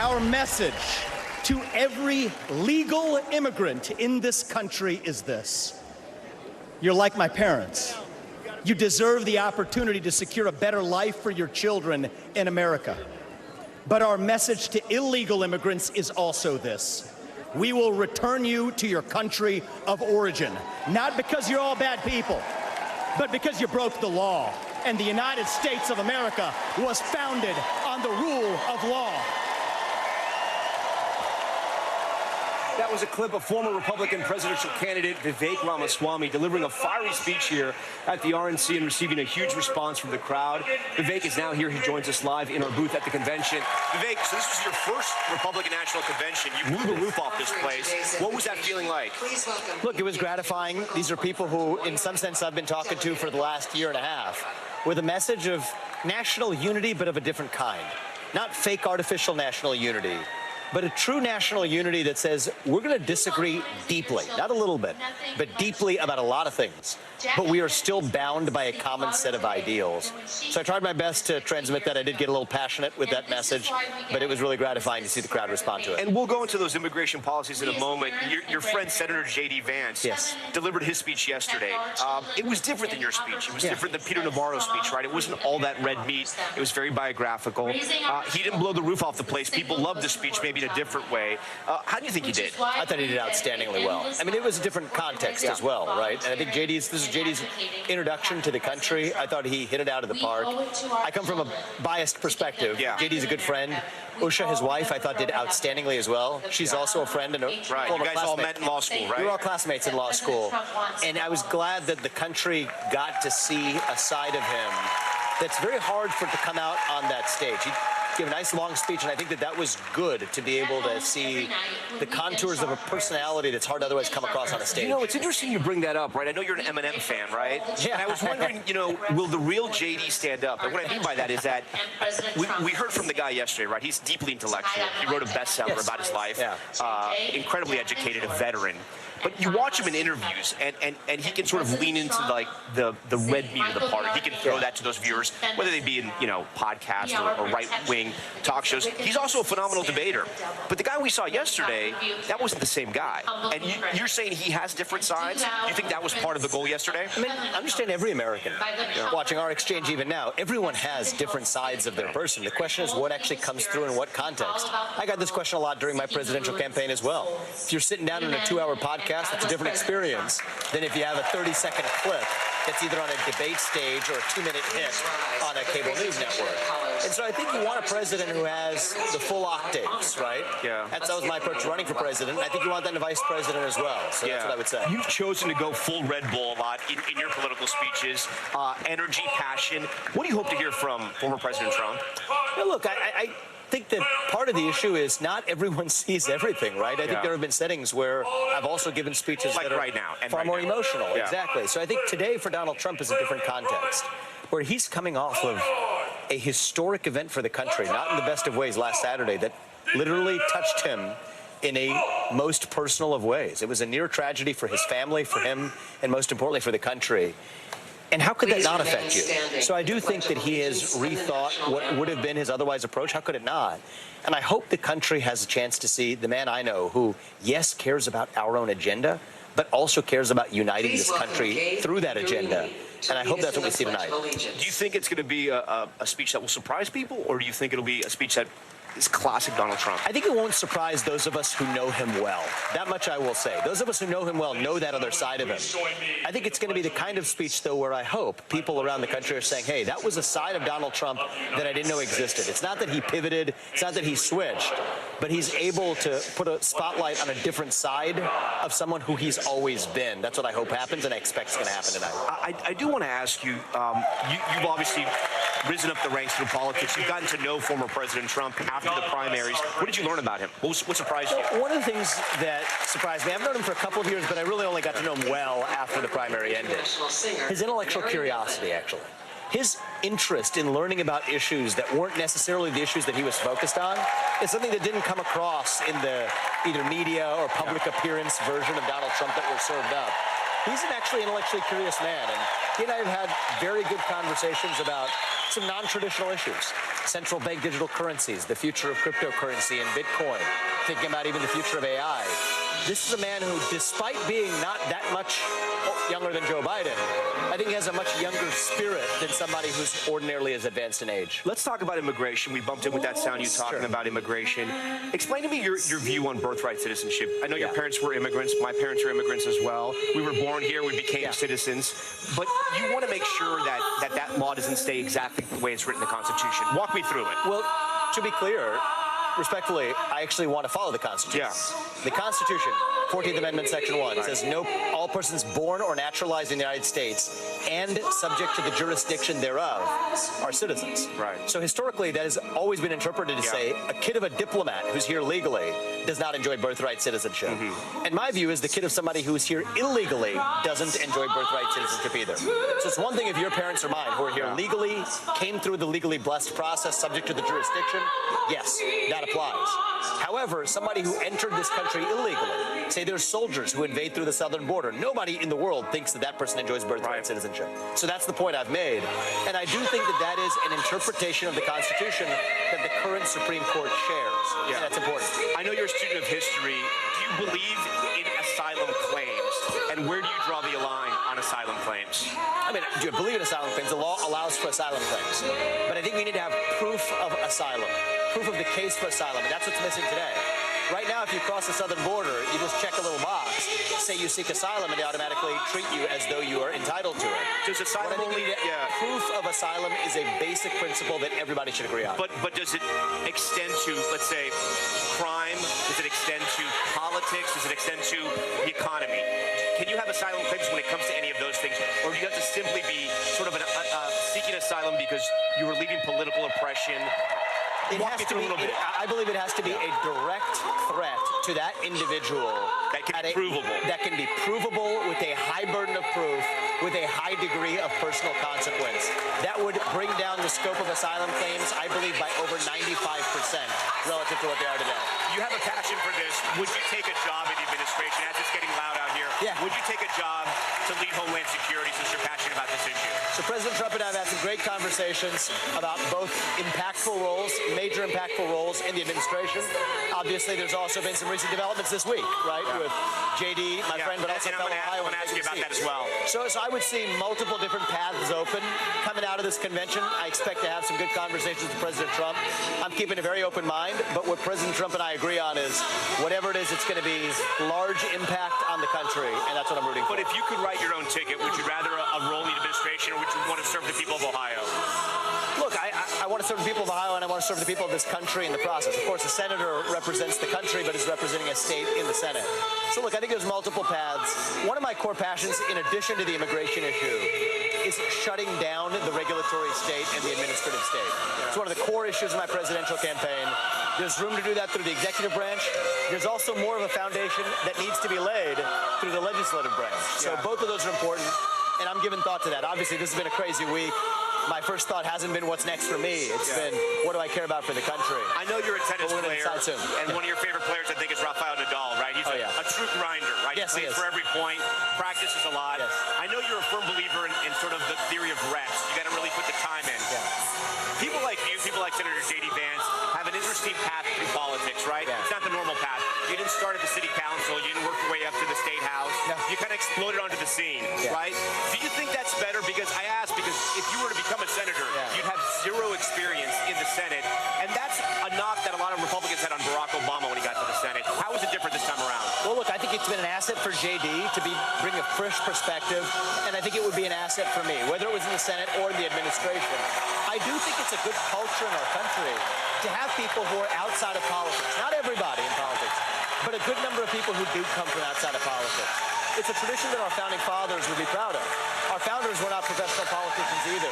Our message to every legal immigrant in this country is this: you're like my parents. You deserve the opportunity to secure a better life for your children in America. But our message to illegal immigrants is also this: we will return you to your country of origin, not because you're all bad people, but because you broke the law. And the United States of America was founded on the rule of law. That was a clip of former Republican presidential candidate Vivek Ramaswamy delivering a fiery speech here at the RNC and receiving a huge response from the crowd. Vivek is now here. He joins us live in our booth at the convention. Vivek, so this was your first Republican National Convention. You blew the roof off this place. What was that feeling like? Look, it was gratifying. These are people who, in some sense, I've been talking to for the last year and a half, with a message of national unity, but of a different kind. Not fake artificial national unity, but a true national unity that says we're going to disagree deeply, not a little bit, but deeply about a lot of things. But we are still bound by a common set of ideals. So I tried my best to transmit that. I did get a little passionate with that message, but it was really gratifying to see the crowd respond to it. And we'll go into those immigration policies in a moment. Your friend, Senator J.D. Vance, delivered his speech yesterday. It was different than your speech. It was different than Peter Navarro's speech, right? It wasn't all that red meat. It was very biographical. He didn't blow the roof off the place. People loved the speech maybe in a different way. How do you think he did? I thought he did outstandingly well. I mean, it was a different context as well, right? And I think this is JD's introduction to the country. I thought he hit it out of the park. I come from a biased perspective. JD's a good friend. Usha, his wife, I thought did outstandingly as well. She's also a friend and a former You guys classmate. all met in law school, right? We were all classmates in law school. And I was glad that the country got to see a side of him that's very hard for it to come out on that stage. He gave a nice long speech, and I think that was good to be able to see the contours of a personality that's hard to otherwise come across on a stage. You know, it's interesting you bring that up, right? I know you're an Eminem fan, right? Yeah. And I was wondering, you know, will the real JD stand up? And what I mean by that is that we heard from the guy yesterday, right? He's deeply intellectual. He wrote a bestseller about his life. Incredibly educated, a veteran. But you watch him in interviews, and he can sort of lean into like the red meat of the party. He can throw that to those viewers, whether they be in podcasts or right-wing talk shows. He's also a phenomenal debater. But the guy we saw yesterday, that wasn't the same guy. And you're saying he has different sides? You think that was part of the goal yesterday? I mean, I understand every American watching our exchange even now. Everyone has different sides of their person. The question is what actually comes through in what context. I got this question a lot during my presidential campaign as well. If you're sitting down in a 2-hour podcast, it's a different experience than if you have a 30-second clip that's either on a debate stage or a 2-minute hit on a cable news network. And so I think you want a president who has the full octaves, right? Yeah. That was my approach running for president. I think you want that in a vice president as well. So that's what I would say. You've chosen to go full Red Bull a lot in your political speeches. Energy, passion. What do you hope to hear from former President Trump? Yeah, look, I think that part of the issue is not everyone sees everything, right? I think there have been settings where I've also given speeches like that are right now, and far more emotional. Yeah. Exactly. So I think today for Donald Trump is a different context, where he's coming off of a historic event for the country, not in the best of ways, last Saturday, that literally touched him in a most personal of ways. It was a near tragedy for his family, for him, and most importantly for the country. And how could that not affect you? So I do think that he has rethought what would have been his otherwise approach. How could it not? And I hope the country has a chance to see the man I know who, yes, cares about our own agenda, but also cares about uniting this country through that agenda. And I hope that's what we see tonight. Do you think it's going to be a speech that will surprise people, or do you think it'll be a speech that is classic Donald Trump? I think it won't surprise those of us who know him well. That much I will say. Those of us who know him well know that other side of him. I think it's going to be the kind of speech, though, where I hope people around the country are saying, hey, that was a side of Donald Trump that I didn't know existed. It's not that he pivoted. It's not that he switched. But he's able to put a spotlight on a different side of someone who he's always been. That's what I hope happens, and I expect it's going to happen tonight. I do want to ask you, you've obviously risen up the ranks through politics. You've gotten to know former President Trump after the primaries. What did you learn about him? What surprised you? One of the things that surprised me, I've known him for a couple of years, but I really only got to know him well after the primary ended. His intellectual curiosity, actually. His interest in learning about issues that weren't necessarily the issues that he was focused on is something that didn't come across in the either media or public appearance version of Donald Trump that were served up. He's an actually intellectually curious man, and he and I have had very good conversations about some non-traditional issues. Central bank digital currencies, the future of cryptocurrency and Bitcoin, thinking about even the future of AI. This is a man who, despite being not that much younger than Joe Biden, I think he has a much younger spirit than somebody who's ordinarily as advanced in age. Let's talk about immigration. We bumped in with that sound, you talking about immigration. Explain to me your view on birthright citizenship. I know your parents were immigrants. My parents are immigrants as well. We were born here. We became citizens. But you want to make sure that law doesn't stay exactly the way it's written in the Constitution. Walk me through it. Well, to be clear, respectfully, I actually want to follow the Constitution. The Constitution, 14th Amendment, Section 1, says all persons born or naturalized in the United States and subject to the jurisdiction thereof are citizens. So historically, that has always been interpreted to say a kid of a diplomat who's here legally does not enjoy birthright citizenship. And my view is the kid of somebody who's here illegally doesn't enjoy birthright citizenship either. So it's one thing if your parents or mine who are here legally, came through the legally blessed process subject to the jurisdiction, yes, that applies. However, somebody who entered this country illegally, say there's soldiers who invade through the southern border, nobody in the world thinks that person enjoys birthright citizenship. So that's the point I've made. And I do think that is an interpretation of the Constitution that the current Supreme Court shares. And that's important. I know you're a student of history. Do you believe in asylum claims? And where do you draw the line on asylum claims? I mean, do you believe in asylum claims? The law allows for asylum claims. But I think we need to have proof of asylum, proof of the case for asylum, and that's what's missing today. Right now, if you cross the southern border, you just check a little box, say you seek asylum, and they automatically treat you as though you are entitled to it. Does asylum proof of asylum is a basic principle that everybody should agree on. But does it extend to, let's say, crime? Does it extend to politics? Does it extend to the economy? Can you have asylum claims when it comes to any of those things? Or do you have to simply be sort of seeking asylum because you were leaving political oppression? It has to be, I believe it has to be a direct threat to that individual. That can be provable. That can be provable with a high burden of proof, with a high degree of personal consequence. That would bring down the scope of asylum claims, I believe, by over 95% relative to what they are today. You have a passion for this. Would you take a job in the administration, as it's getting loud out here? Would you take a job to lead Homeland Security since you're passionate about this issue? So President Trump and I have had some great conversations about both impactful roles, major impactful roles in the administration. Obviously, there's also been some recent developments this week, right, with JD, my friend, but also fellow Iowa. I'm going to ask you about that as well. So I would see multiple different paths open coming out of this convention. I expect to have some good conversations with President Trump. I'm keeping a very open mind, but what President Trump and I agree on is whatever it is, it's going to be large impact on the country, and that's what I'm rooting for. But if you could write your own ticket, would you rather a role in the administration, or would you want to serve the people of Ohio? Look, I want to serve the people of Ohio, and I want to serve the people of this country in the process. Of course, the senator represents the country, but is representing a state in the Senate. So look, I think there's multiple paths. One of my core passions, in addition to the immigration issue, is shutting down the regulatory state and the administrative state. It's one of the core issues of my presidential campaign. There's room to do that through the executive branch. There's also more of a foundation that needs to be laid through the legislative branch. So both of those are important, and I'm giving thought to that. Obviously, this has been a crazy week. My first thought hasn't been what's next for me. It's been what do I care about for the country. I know you're a tennis player, and one of your favorite players, I think, is Rafael Nadal, right? He's a true grinder, right? Yes, he plays for every point, practices a lot. I know you're a firm believer in sort of the theory of rest. You got to really put the time in. People like you, people like Senator J.D. Vance, have an interesting path through politics, right? It's not the normal path. You didn't start at the city council. You didn't work your way up to the state house. You kind of exploded onto the scene, right? Do you think that's better? Because I ask, because if you were to become a senator, you'd have zero experience in the Senate. And that's a knock that a lot of Republicans had on Barack Obama when he got to the Senate. How is it different this time around? Well, look, I think it's been an asset for JD to bring a fresh perspective, and I think it would be an asset for me, whether it was in the Senate or in the administration. I do think it's a good culture in our country to have people who are outside of politics. Not everybody in politics, but a good number of people who do come from outside of politics. It's a tradition that our founding fathers would be proud of. Our founders were not professional politicians either.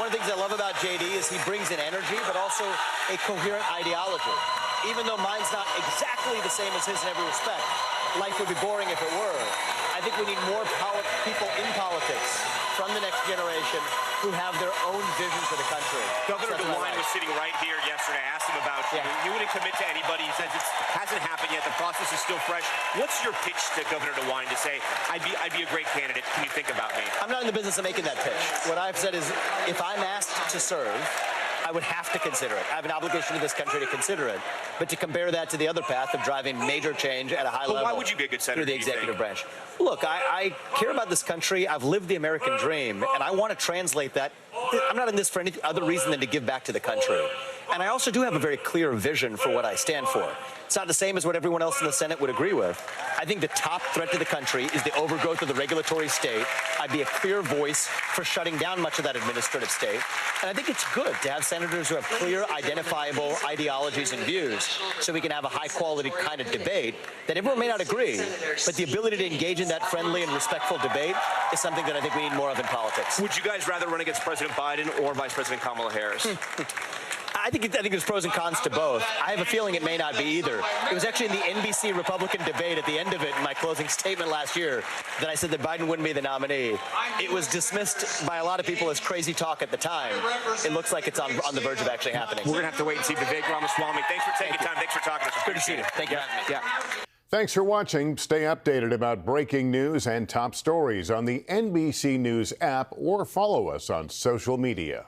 One of the things I love about JD is he brings in energy, but also a coherent ideology. Even though mine's not exactly the same as his in every respect, life would be boring if it were. I think we need more people in politics from the next generation who have their own vision for the country. Governor DeWine was sitting right here yesterday. I asked him about you. You wouldn't commit to anybody. He says it hasn't happened yet. The process is still fresh. What's your pitch to Governor DeWine to say, I'd be a great candidate? Can you think about me? I'm not in the business of making that pitch. What I've said is, if I'm asked to serve, I would have to consider it. I have an obligation to this country to consider it. But to compare that to the other path of driving major change at a high level. Why would you be a good senator, through the executive branch? Look, I care about this country. I've lived the American dream, and I want to translate that. I'm not in this for any other reason than to give back to the country. And I also do have a very clear vision for what I stand for. It's not the same as what everyone else in the Senate would agree with. I think the top threat to the country is the overgrowth of the regulatory state. I'd be a clear voice for shutting down much of that administrative state. And I think it's good to have senators who have clear, identifiable ideologies and views so we can have a high-quality kind of debate that everyone may not agree, but the ability to engage in that friendly and respectful debate is something that I think we need more of in politics. Would you guys rather run against President Biden or Vice President Kamala Harris? I think there's pros and cons to both. I have a feeling it may not be either. It was actually in the NBC Republican debate at the end of it in my closing statement last year that I said that Biden wouldn't be the nominee. It was dismissed by a lot of people as crazy talk at the time. It looks like it's on the verge of actually happening. We're going to have to wait and see. Vivek Ramaswamy, thanks for taking time. Thanks for talking to us. Good to see you. Thank you for having me. Yeah. Thanks for watching. Stay updated about breaking news and top stories on the NBC News app or follow us on social media.